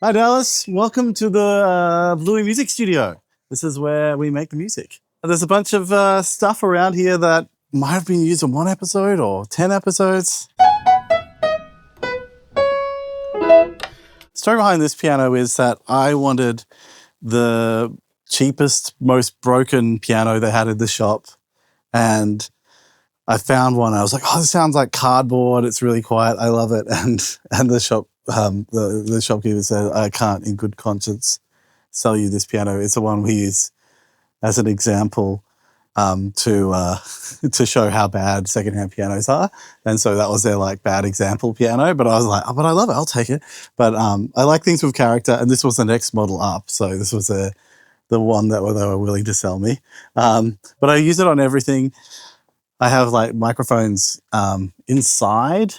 Hi, Dallas. Welcome to the Bluey Music Studio. This is where we make the music. There's a bunch of stuff around here that might have been used in one episode or 10 episodes. The story behind this piano is that I wanted the cheapest, most broken piano they had in the shop. And I found one. I was like, oh, this sounds like cardboard. It's really quiet. I love it. And the shop, the shopkeeper said, I can't in good conscience sell you this piano. It's the one we use as an example to show how bad secondhand pianos are. And so that was their like bad example piano. But I was like, oh, but I love it. I'll take it. But I like things with character. And this was the next model up. So this was the one that they were willing to sell me. But I use it on everything. I have like microphones inside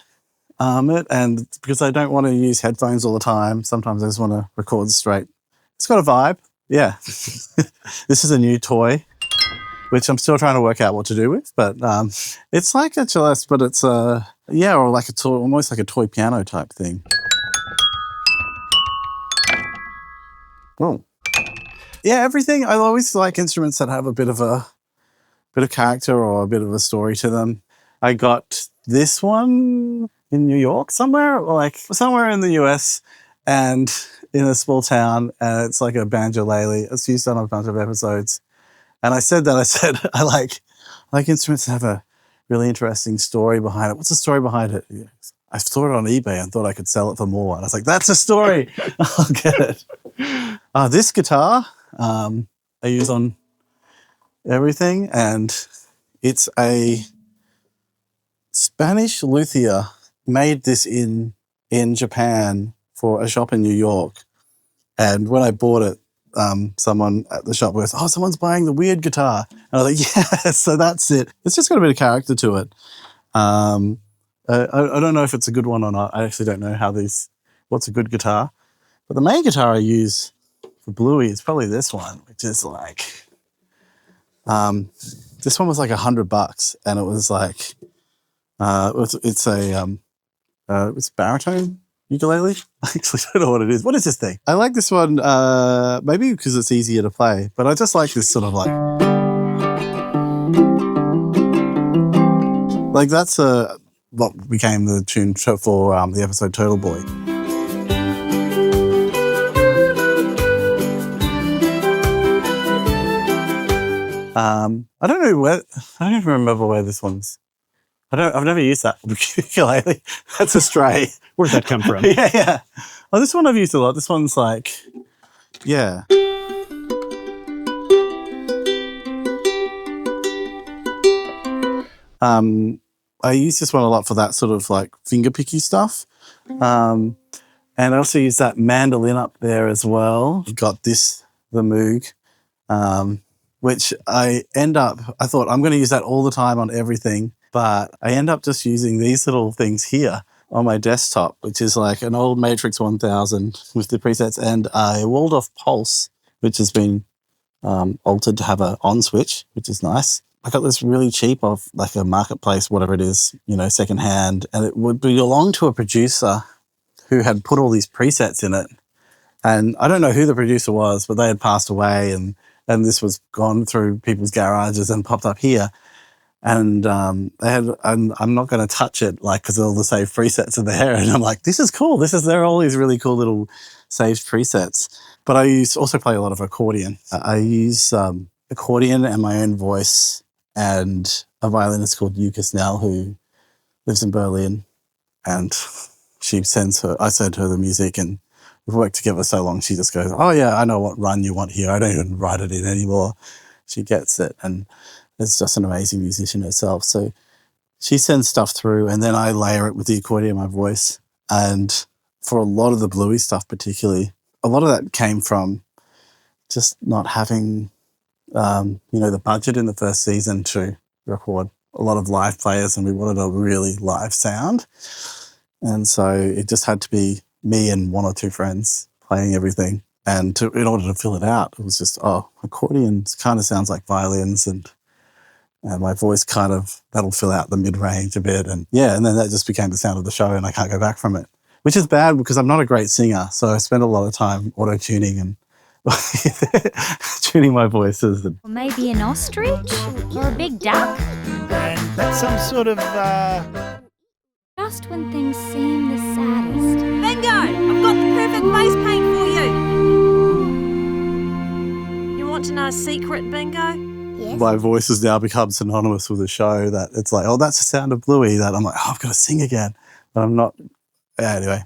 it, and because I don't want to use headphones all the time, sometimes I just want to record straight. It's got a vibe. Yeah. This is a new toy, which I'm still trying to work out what to do with, but it's like a celeste, but it's or like a toy, almost like a toy piano type thing. Oh. Yeah, everything. I always like instruments that have a bit of character or a bit of a story to them. I got this one in New York somewhere in the US and in a small town, and it's like a banjolele. It's used on a bunch of episodes. And I said I like instruments that have a really interesting story behind it. What's the story behind it? I saw it on eBay and thought I could sell it for more. And I was like, that's a story. I'll get it. This guitar I use on everything, and it's a Spanish luthier made this in Japan for a shop in New York. And when I bought it, someone at the shop goes, oh, someone's buying the weird guitar. And I was like, yeah, so that's it. It's just got a bit of character to it. I don't know if it's a good one or not. I actually don't know what's a good guitar. But the main guitar I use for Bluey is probably this one, which is like, this one was like $100, and it was like, it's baritone ukulele. I actually don't know what it is. What is this thing? I like this one, maybe because it's easier to play, but I just like this sort of like that's what became the tune for the episode Turtleboy. I don't even remember where this one's. I've never used that ukulele. That's a stray. Where'd that come from? Yeah. Oh, this one I've used a lot. This one's like, yeah. I use this one a lot for that sort of like finger picky stuff. And I also use that mandolin up there as well. Got the Moog. Which I thought I'm going to use that all the time on everything, but I end up just using these little things here on my desktop, which is like an old Matrix 1000 with the presets and a walled-off Pulse, which has been altered to have an on switch, which is nice. I got this really cheap off like a marketplace, whatever it is, secondhand, and it would belong to a producer who had put all these presets in it. And I don't know who the producer was, but they had passed away, and this was gone through people's garages and popped up here. And I'm not going to touch it, like, because all the saved presets are there. And I'm like, this is cool. There are all these really cool little saved presets. But I also play a lot of accordion. I use accordion and my own voice, and a violinist called Ukuleles who lives in Berlin. And I send her the music, and we've worked together so long, she just goes, oh yeah, I know what run you want here. I don't even write it in anymore. She gets it, and is just an amazing musician herself. So she sends stuff through, and then I layer it with the accordion in my voice. And for a lot of the Bluey stuff particularly, a lot of that came from just not having, the budget in the first season to record a lot of live players, and we wanted a really live sound. And so it just had to be me and one or two friends playing everything. And in order to fill it out, it was just, accordion kind of sounds like violins, and my voice that'll fill out the mid-range a bit. And yeah, and then that just became the sound of the show, and I can't go back from it. which is bad because I'm not a great singer. So I spend a lot of time auto-tuning and tuning my voices. Or maybe an ostrich? Or a big duck? And that's some sort of, Just when things seem the saddest. Bingo! I've got the perfect face paint for you. You want to know a secret, Bingo? Yes. My voice has now become synonymous with the show that it's like, oh, that's the sound of Bluey, that I'm like, oh, I've got to sing again. But I'm not. Yeah, anyway,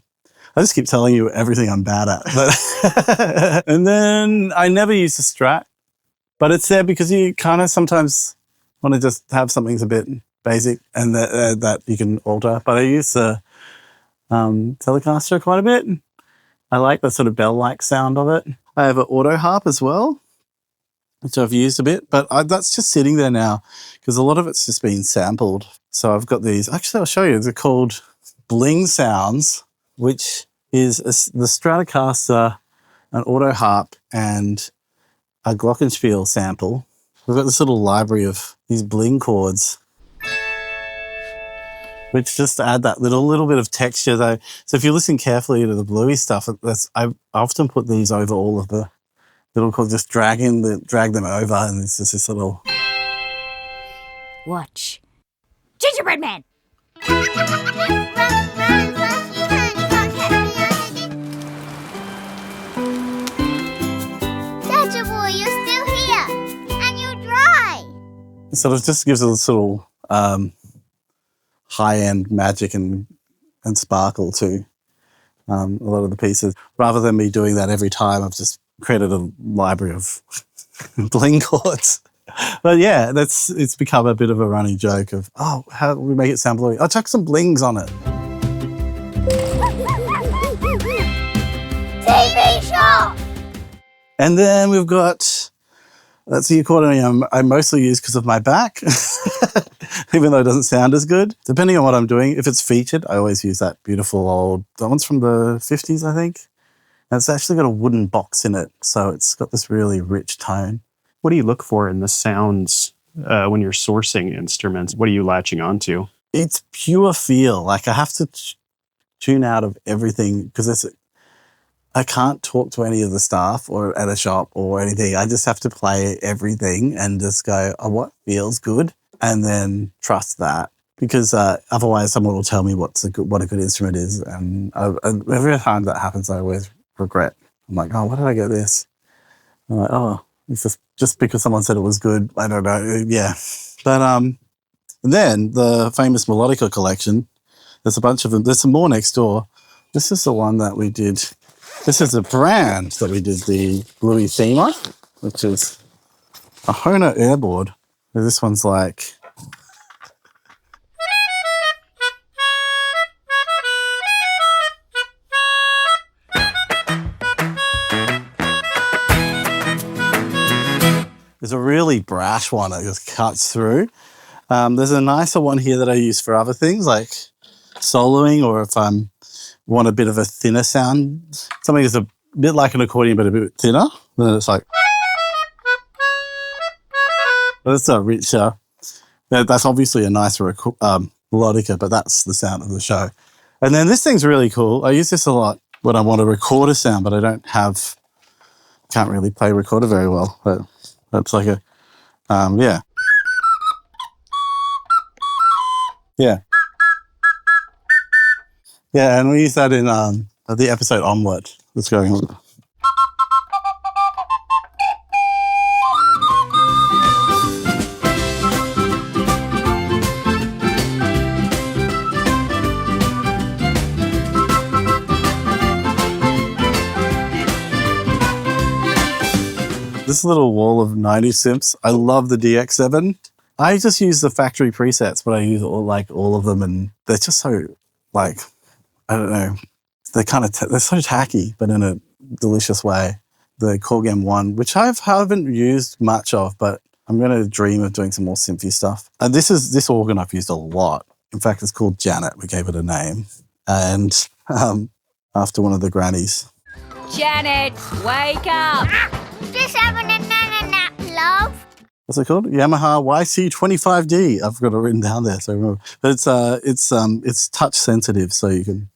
I just keep telling you everything I'm bad at. But and then I never use the Strat, but it's there because you kind of sometimes want to just have something that's a bit basic and that you can alter. But I use the Telecaster quite a bit. I like the sort of bell-like sound of it. I have an auto harp as well, which I've used a bit, but that's just sitting there now because a lot of it's just been sampled. So I've got these. Actually, I'll show you. They're called Bling Sounds, which is the Stratocaster, an auto harp, and a glockenspiel sample. We've got this little library of these bling chords, which just add that little bit of texture, though. So if you listen carefully to the Bluey stuff, I often put these over all of the little chords, just drag them over, and it's just this little. Watch. Gingerbread Man! Boy, you're still here, and you're dry. So it just gives it this little high-end magic and sparkle to a lot of the pieces. Rather than me doing that every time, I've just created a library of bling chords. But yeah, it's become a bit of a running joke of, oh, how do we make it sound Bluey? I'll chuck some blings on it. TV shop. And then we've got, that's the accordion I mostly use because of my back, even though it doesn't sound as good. Depending on what I'm doing, if it's featured, I always use that beautiful old, that one's from the 50s, I think. And it's actually got a wooden box in it, so it's got this really rich tone. What do you look for in the sounds when you're sourcing instruments? What are you latching onto? It's pure feel. Like I have to tune out of everything because I can't talk to any of the staff or at a shop or anything. I just have to play everything and just go, oh, what feels good? And then trust that. Because otherwise someone will tell me what a good instrument is. And every time that happens, I always regret. I'm like, oh, why did I get this? I'm like, oh, it's just because someone said it was good. I don't know. Yeah. But then the famous Melodica collection, there's a bunch of them. There's some more next door. This is the one that we did. This is a brand that we did the Bluey theme on, which is a Hohner Airboard. This one's like... There's a really brash one that just cuts through. There's a nicer one here that I use for other things like soloing, or if I want a bit of a thinner sound, something that's a bit like an accordion but a bit thinner, then it's like... That's a richer. That's obviously a nicer melodica, but that's the sound of the show. And then this thing's really cool. I use this a lot when I want to record a sound, but I can't really play recorder very well. But that's like a, yeah. Yeah. Yeah, and we use that in the episode Omelette that's going on. This little wall of 90 synths. I love the DX7. I just use the factory presets, but I use all of them, and they're just so, like, I don't know. They're kind of they're so tacky, but in a delicious way. The Corgam 1, which I haven't used much of, but I'm going to dream of doing some more synthy stuff. And this organ I've used a lot. In fact, it's called Janet. We gave it a name, and after one of the grannies. Janet, wake up! Just having a nap, love. What's it called? Yamaha YC25D. I've got it written down there, so I remember. But it's touch sensitive, so you can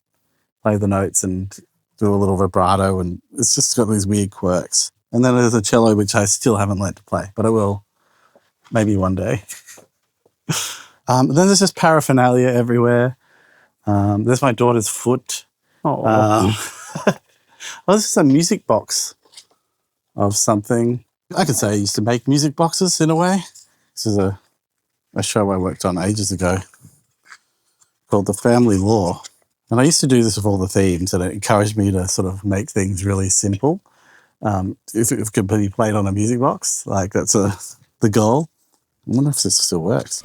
play the notes and do a little vibrato, and it's just got these weird quirks. And then there's a cello, which I still haven't learned to play, but I will maybe one day. Then there's just paraphernalia everywhere. There's my daughter's foot. Oh, This is a music box of something. I could say I used to make music boxes in a way. This is a show I worked on ages ago called The Family Law. And I used to do this with all the themes, and it encouraged me to sort of make things really simple. If it could be played on a music box, like that's the goal. I wonder if this still works.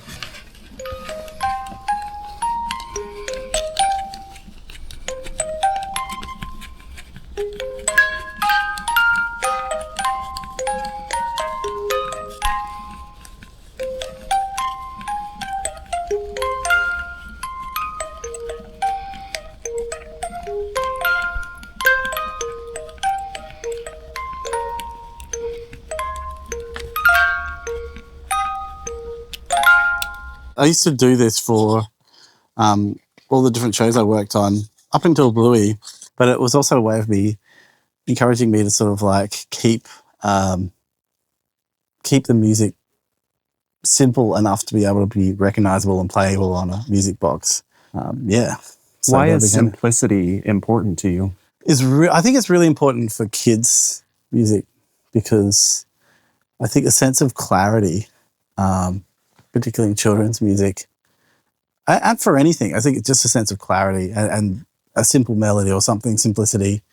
I used to do this for all the different shows I worked on up until Bluey, but it was also a way of me encouraging me to sort of like keep the music simple enough to be able to be recognizable and playable on a music box. So why that is became- simplicity important to you? I think it's really important for kids' music because I think a sense of clarity, particularly in children's music, and for anything, I think it's just a sense of clarity and a simple melody or something, simplicity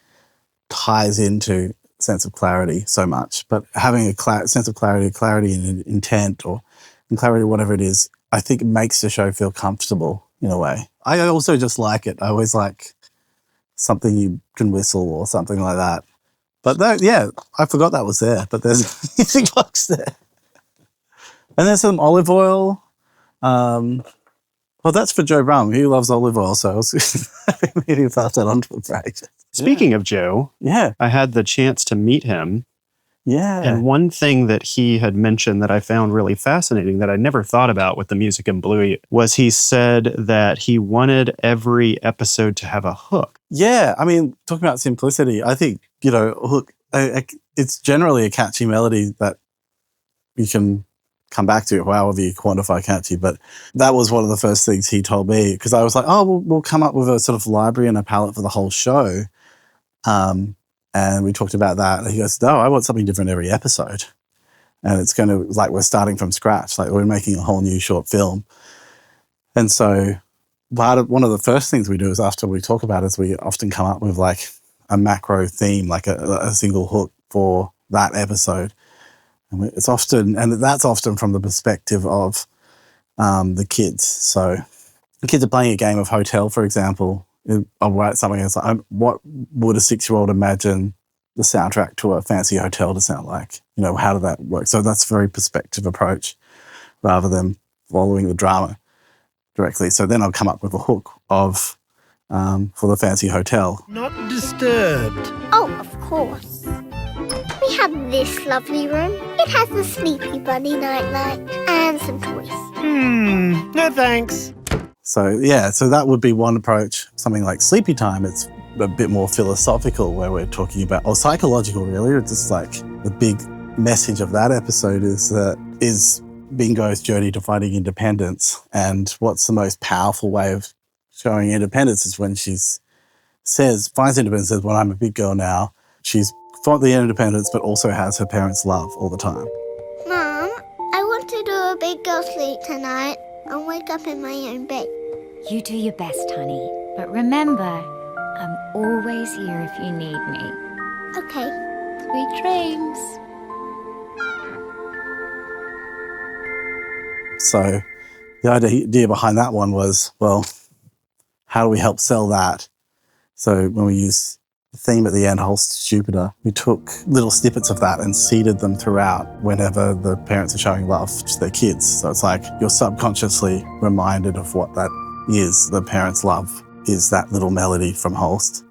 ties into sense of clarity so much. But having a sense of clarity in intent or in clarity, whatever it is, I think it makes the show feel comfortable in a way. I also just like it. I always like something you can whistle or something like that. But I forgot that was there, but there's a music box there. And there's some olive oil. Well, that's for Joe Brum. He loves olive oil, so I was meaning to pass that on to him for ages. Speaking of Joe, Yeah, I had the chance to meet him. yeah. And one thing that he had mentioned that I found really fascinating that I never thought about with the music in Bluey was he said that he wanted every episode to have a hook. Yeah, I mean, talking about simplicity, I think, hook, it's generally a catchy melody that you can come back to, however you quantify catchy. But that was one of the first things he told me, because I was like, we'll come up with a sort of library and a palette for the whole show. And we talked about that. And he goes, no, I want something different every episode. And it's going to, like, we're starting from scratch. Like, we're making a whole new short film. And so one of the first things we do is after we talk about it is we often come up with, like, a macro theme, like a single hook for that episode. And that's often from the perspective of the kids. So the kids are playing a game of Hotel, for example. I'll write something else like, what would a 6-year-old imagine the soundtrack to a fancy hotel to sound like? How did that work? So that's a very perspective approach rather than following the drama directly. So then I'll come up with a hook of for the fancy hotel. Not disturbed. Oh, of course. We have this lovely room. It has the Sleepy Bunny nightlight and some toys. No thanks. So that would be one approach. Something like Sleepytime, it's a bit more philosophical where we're talking about, or psychological really. It's just like the big message of that episode is Bingo's journey to finding independence. And what's the most powerful way of showing independence is when finds independence, says, well, I'm a big girl now. She's fought the independence, but also has her parents' love all the time. Mom, I want to do a big girl sleep tonight and wake up in my own bed. You do your best, honey. But remember, I'm always here if you need me. Okay. Sweet dreams. So the idea behind that one was, well, how do we help sell that? So when we use the theme at the end, Holst Jupiter, we took little snippets of that and seeded them throughout whenever the parents are showing love to their kids. So it's like you're subconsciously reminded of what that is. The parents' love is that little melody from Holst.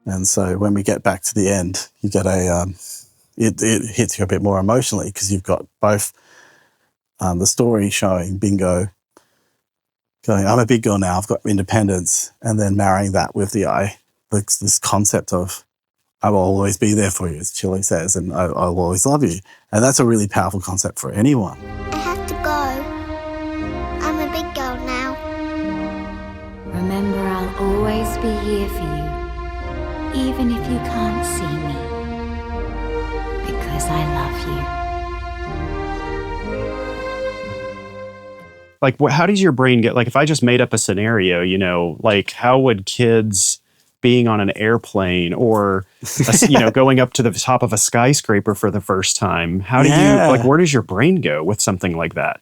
And so when we get back to the end, you get it hits you a bit more emotionally because you've got both the story showing Bingo going, I'm a big girl now, I've got independence, and then marrying that with this concept of I will always be there for you, as Chile says, and I'll always love you. And that's a really powerful concept for anyone. I have to go. I'm a big girl now. Remember, I'll always be here for you, even if you can't see me, because I love you. Like, how does your brain get, like, if I just made up a scenario, you know, like, how would kids being on an airplane or, going up to the top of a skyscraper for the first time, how do you, like, where does your brain go with something like that?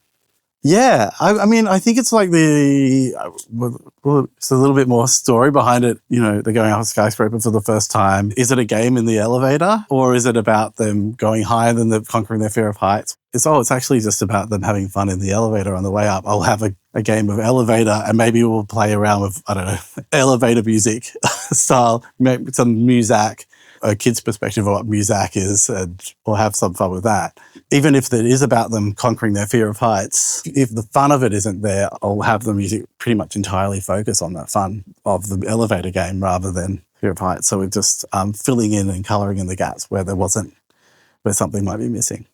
Yeah, I mean, I think it's like it's a little bit more story behind it. You know, they're going up a skyscraper for the first time. Is it a game in the elevator, or is it about them going higher than conquering their fear of heights? It's actually just about them having fun in the elevator on the way up. I'll have a game of elevator, and maybe we'll play around with, I don't know, elevator music style, maybe some muzak, a kid's perspective of what muzak is, and we'll have some fun with that. Even if it is about them conquering their fear of heights, if the fun of it isn't there, I'll have the music pretty much entirely focus on that fun of the elevator game rather than fear of heights. So we're just filling in and colouring in the gaps where where something might be missing.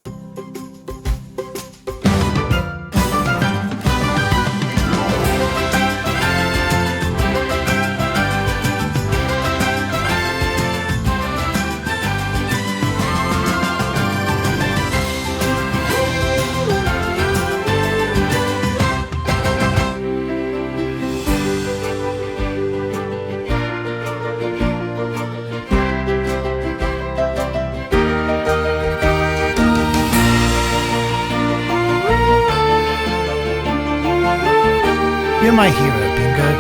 You're my hero, Bingo.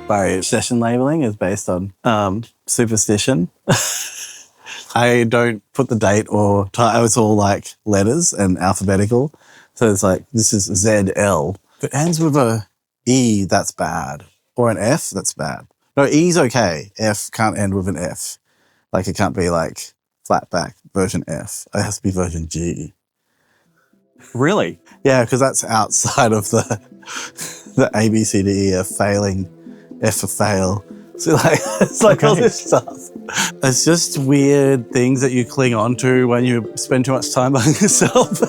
My session labeling is based on superstition. I don't put the date or time. It's all like letters and alphabetical. So it's like, this is ZL. If it ends with a E, that's bad. Or an F, that's bad. No, E's okay. F can't end with an F. Like, it can't be like flat back version F. It has to be version G. Really? Yeah, because that's outside of the A, B, C, D, E, F failing, F for fail. So like, it's like all this stuff. It's just weird things that you cling on to when you spend too much time by yourself.